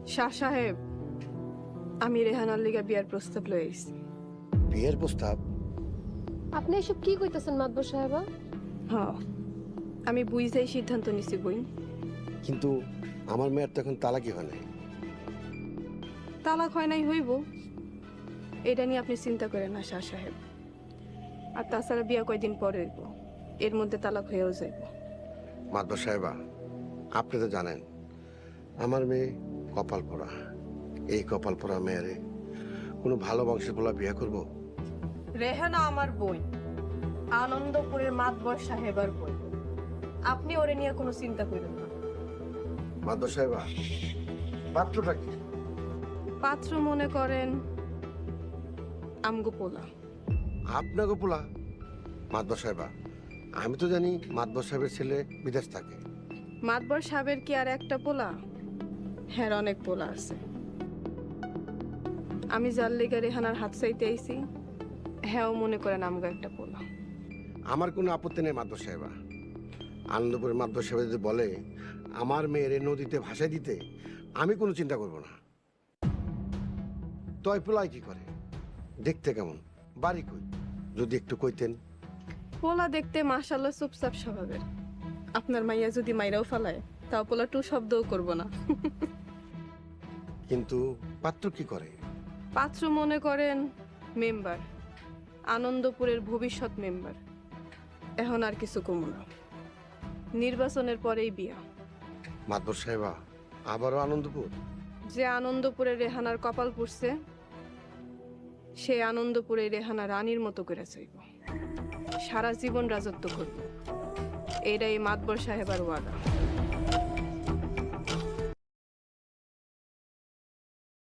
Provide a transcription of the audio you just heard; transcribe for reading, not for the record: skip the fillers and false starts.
শাহ সাহেব, আমি রেহানার লিগা বিয়ার প্রস্তাব লয়ে আইছি। বিয়ের প্রস্তাব? আপনি এসব কি কইতেছেন মাতবর সাহেবা? হ, আমি বুঝাই সিদ্ধান্ত নিছি বইন। কিন্তু আমার মেয়ের তো এখন তালাকি হয় নাই। তালাক হয় নাই হইব, এটা নিয়ে আপনি চিন্তা করেন না শাহ সাহেব। আর তাছাড়া বিয়া কয়দিন পরে হইব, এর মধ্যে তালাক হয়েও যাইব। মাদবর সাহেবা, আপনি তো জানেন আমার মেয়ে কপাল পোড়া। এই কপাল পোড়া মেয়েরে কোনো ভালো বংশের পোলা বিয়ে করব? রেহানা আমার বই, আনন্দপুরের মাতবর সাহেবার বই। আপনি ওরে নিয়ে কোনো চিন্তা করেন না। মাদবর সাহেবা, পাত্রটা কি? পাত্র মনে করেন আমগো পোলা। আপনাকে পোলা? মাদবর সাহেবা, আমি তো জানি মাদবর সাহেবের ছেলে বিদেশ থাকে। মাতবর সাহেবের কি আর একটা পোলা? হ্যাঁ, অনেক পোলা আছে। আমি যার লেগে রেহানার হাত চাইতে আইছি, হ্যাঁও মনে করেন আমগো একটা পোলা। আমার কোনো আপত্তি নেই মাদবর সাহেবা। আনন্দপুরের মাদবর সাহেব যদি বলে আমার মেয়ের এই নদীতে ভাসায় দিতে, আমি কোনো চিন্তা করব না। তয় পোলায় কি করে, দেখতে কেমন, বাড়ি কই, যদি একটু কইতেন। পোলা দেখতে মাশাআল্লাহ চুপচাপ স্বভাবের। আপনার মাইয়া যদি মাইরাও ফালায়, তাও পোলা টু শব্দও করব না। কিন্তু পাত্র কি করে? পাত্র মনে করেন মেম্বার, আনন্দপুরের ভবিষ্যৎ মেম্বার। এখন আর কিছু কমু না, নির্বাচনের পরেই বিয়া। মাদবর সাহেবা, আবারও আনন্দপুর? যে আনন্দপুরে রেহানার কপাল পড়ছে, সে আনন্দপুরে রেহানা রানীর মতো করে চাইব, সারা জীবন রাজত্ব করব। এটাই মাতবর সাহেবার ওয়াদা।